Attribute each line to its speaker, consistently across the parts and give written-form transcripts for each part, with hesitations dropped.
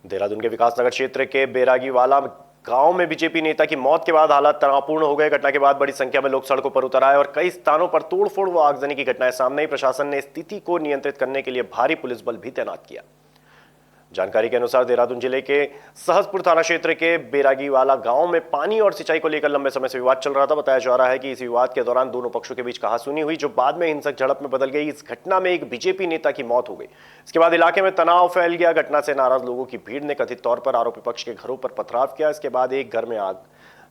Speaker 1: देहरादून के विकासनगर क्षेत्र के बैरागीवाला गांव में बीजेपी नेता की मौत के बाद हालात तनावपूर्ण हो गए। घटना के बाद बड़ी संख्या में लोग सड़कों पर उतर आए और कई स्थानों पर तोड़फोड़ व आगजनी की घटनाएं सामने आई। प्रशासन ने स्थिति को नियंत्रित करने के लिए भारी पुलिस बल भी तैनात किया। जानकारी के अनुसार देहरादून जिले के सहसपुर थाना क्षेत्र के बैरागीवाला गांव में पानी और सिंचाई को लेकर लंबे समय से विवाद चल रहा था। बताया जा रहा है कि इस विवाद के दौरान दोनों पक्षों के बीच कहासुनी हुई, जो बाद में हिंसक झड़प में बदल गई। इस घटना में एक बीजेपी नेता की मौत हो गई। इसके बाद इलाके में तनाव फैल गया। घटना से नाराज लोगों की भीड़ ने कथित तौर पर आरोपी पक्ष के घरों पर पथराव किया। इसके बाद एक घर में आग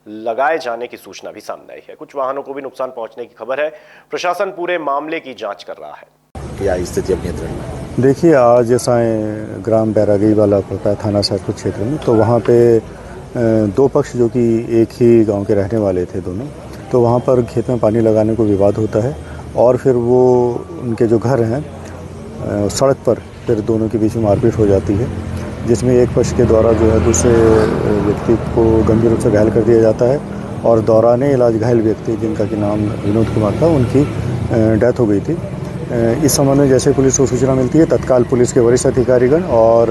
Speaker 1: लगाए जाने की सूचना भी सामने आई है। कुछ वाहनों को भी नुकसान पहुंचने की खबर है। प्रशासन पूरे मामले की जांच कर रहा है।
Speaker 2: क्या स्थिति अब नियंत्रण में?
Speaker 3: देखिए, आज जैसा ग्राम बैरागीवाला पड़ता है थाना सहसपुर क्षेत्र में, तो वहाँ पे दो पक्ष जो कि एक ही गांव के रहने वाले थे दोनों, तो वहाँ पर खेत में पानी लगाने को विवाद होता है और फिर वो उनके जो घर हैं सड़क पर फिर दोनों के बीच में मारपीट हो जाती है, जिसमें एक पक्ष के द्वारा जो है दूसरे व्यक्ति को गंभीर रूप से घायल कर दिया जाता है और दौराने इलाज घायल व्यक्ति जिनका कि नाम विनोद कुमार था, उनकी डेथ हो गई थी। इस संबंध में जैसे पुलिस को सूचना मिलती है, तत्काल पुलिस के वरिष्ठ अधिकारीगण और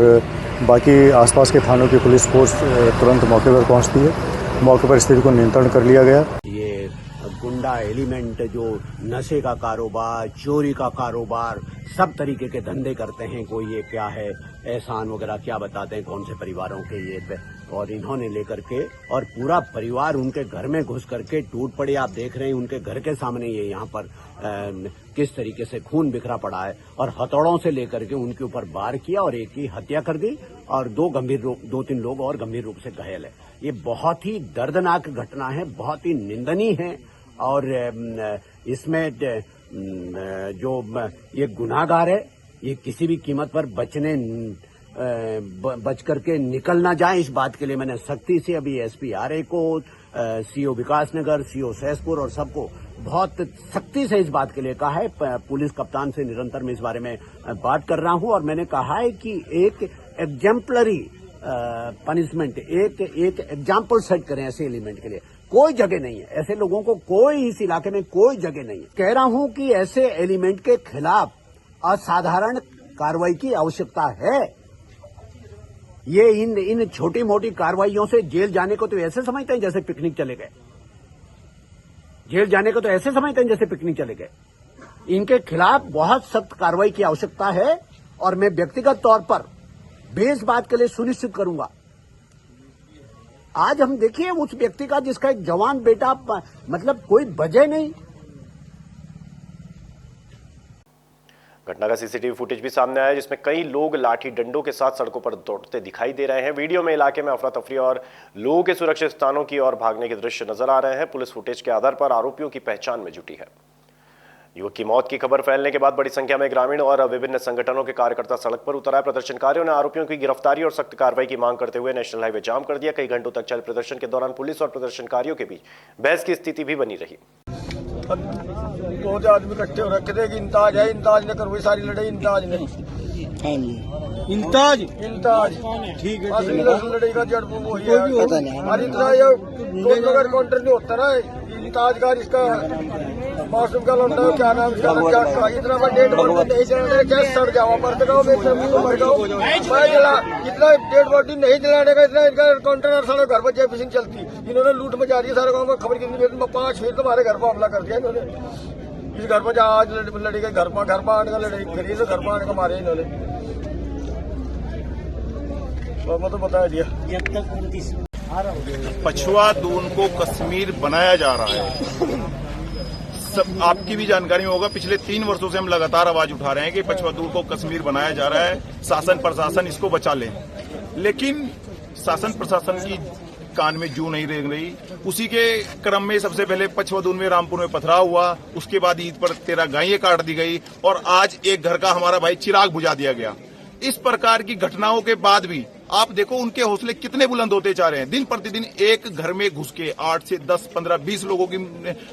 Speaker 3: बाकी आसपास के थानों की पुलिस फोर्स तुरंत मौके पर पहुंचती है। मौके पर स्थिति को नियंत्रण कर लिया गया।
Speaker 4: ये गुंडा एलिमेंट जो नशे का कारोबार, चोरी का कारोबार, सब तरीके के धंधे करते हैं। कोई ये क्या है एहसान वगैरह क्या बताते हैं कौन से परिवारों के ये, और इन्होंने लेकर के और पूरा परिवार उनके घर में घुस करके टूट पड़े। आप देख रहे हैं उनके घर के सामने ये यहाँ पर किस तरीके से खून बिखरा पड़ा है और हथौड़ों से लेकर के उनके ऊपर वार किया और एक की हत्या कर दी और दो तीन लोग और गंभीर रूप से घायल है। ये बहुत ही दर्दनाक घटना है, बहुत ही निंदनीय है और इसमें जो ये गुनाहगार है ये किसी भी कीमत पर बच करके निकल ना जाए, इस बात के लिए मैंने सख्ती से अभी एसपी आरए को, सीओ विकासनगर, सीओ सहसपुर और सबको बहुत सख्ती से इस बात के लिए कहा है। पुलिस कप्तान से निरंतर मैं इस बारे में बात कर रहा हूं और मैंने कहा है कि एक एग्जाम्पलरी पनिशमेंट, एक एग्जाम्पल सेट करें ऐसे एलिमेंट के लिए। कोई जगह नहीं है, ऐसे लोगों को कोई इस इलाके में कोई जगह नहीं है। कह रहा हूं कि ऐसे एलिमेंट के खिलाफ असाधारण कार्रवाई की आवश्यकता है। ये इन छोटी मोटी कार्रवाइयों से जेल जाने को तो ऐसे समझते हैं जैसे पिकनिक चले गए। जेल जाने को तो ऐसे समझते हैं जैसे पिकनिक चले गए। इनके खिलाफ बहुत सख्त कार्रवाई की आवश्यकता है और मैं व्यक्तिगत तौर पर भी इस बात के लिए सुनिश्चित करूंगा। आज हम देखिए उस व्यक्ति का जिसका एक जवान बेटा, मतलब कोई वजह नहीं।
Speaker 1: घटना का सीसीटीवी फुटेज भी सामने आया, जिसमें कई लोग लाठी डंडों के साथ सड़कों पर दौड़ते दिखाई दे रहे हैं। वीडियो में इलाके में अफरा तफरी और लोगों के सुरक्षित स्थानों की ओर भागने के दृश्य नजर आ रहे हैं। पुलिस फुटेज के आधार पर आरोपियों की पहचान में जुटी है। युवक की मौत की खबर फैलने के बाद बड़ी संख्या में ग्रामीण और विभिन्न संगठनों के कार्यकर्ता सड़क पर उतर आए। प्रदर्शनकारियों ने आरोपियों की गिरफ्तारी और सख्त कार्रवाई की मांग करते हुए नेशनल हाईवे जाम कर दिया। कई घंटों तक चले प्रदर्शन के दौरान पुलिस और प्रदर्शनकारियों के बीच बहस की स्थिति भी बनी रही।
Speaker 5: दो आदमी इकट्ठे हो रखे थे। इंताज है, इंताज ने करवाई सारी लड़ाई। इंताज नहीं, इंताज ठीक है, लड़ाई का जड़ वो ही है। और इतना ये दोनों का काउंटर नहीं होता ना। इंताज का इसका मासूम का लौटा क्या नाम इसका, इतना का डेढ़ बॉडी नहीं जलाने का सड़ जावा मर जाओ, मर जाओ मैं जला। इतना डेढ़ बॉडी नहीं जलाने का इतना इनका काउंटर और सारा घर पर जय फिशिंग चलती। इन्होंने लूट मचा दी सारे गाँव में। खबर कितनी मिली, 5 फीट तुम्हारे घर पर हमला कर दिया इन्होंने। इस घर पर आज लड़ी के घर पर आने का लड़ाई करी, तो घर पर आने का मारे इन्होंने। मैं तो बता दिया।
Speaker 6: पछुआ दून को कश्मीर बनाया जा रहा है। सब आपकी भी जानकारी में होगा, पिछले 3 वर्षों से हम लगातार आवाज उठा रहे हैं कि पछुआ दून को कश्मीर बनाया जा रहा है। शासन प्रशासन इसको बचा ले, लेकिन शासन प्रशासन की कान में जू नहीं रेंग रही। उसी के क्रम में सबसे पहले पछुआदून में रामपुर में पथराव हुआ, उसके बाद ईद पर 13 गायें काट दी गई और आज एक घर का हमारा भाई चिराग बुझा दिया गया। इस प्रकार की घटनाओं के बाद भी आप देखो उनके हौसले कितने बुलंद होते जा रहे हैं। दिन प्रतिदिन एक घर में घुस के 8 से 10, 15, 20 लोगों की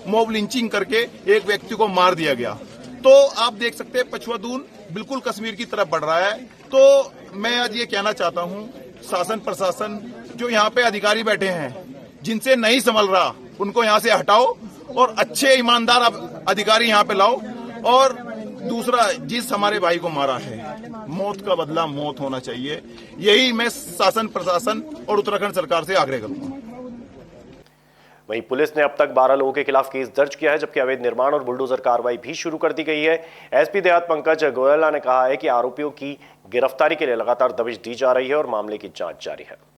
Speaker 6: मॉब लिंचिंग करके एक व्यक्ति को मार दिया गया। तो आप देख सकते हैं पछुआदून बिल्कुल कश्मीर की तरफ बढ़ रहा है। तो मैं आज ये कहना चाहता हूं, शासन प्रशासन जो यहाँ पे अधिकारी बैठे हैं, जिनसे नहीं संभल रहा उनको यहाँ से हटाओ और अच्छे ईमानदार अधिकारी यहाँ पे लाओ और दूसरा, जिस हमारे भाई को मारा है, मौत का बदला मौत होना चाहिए। यही मैं शासन, प्रशासन और उत्तराखंड सरकार से आग्रह करूंगा।
Speaker 1: वहीं पुलिस ने अब तक 12 लोगों के खिलाफ केस दर्ज किया है, जबकि अवैध निर्माण और बुलडोजर कार्रवाई भी शुरू कर दी गई है। एसपी देहात पंकज गोयला ने कहा है कि आरोपियों की गिरफ्तारी के लिए लगातार दबिश दी जा रही है और मामले की जांच जारी है।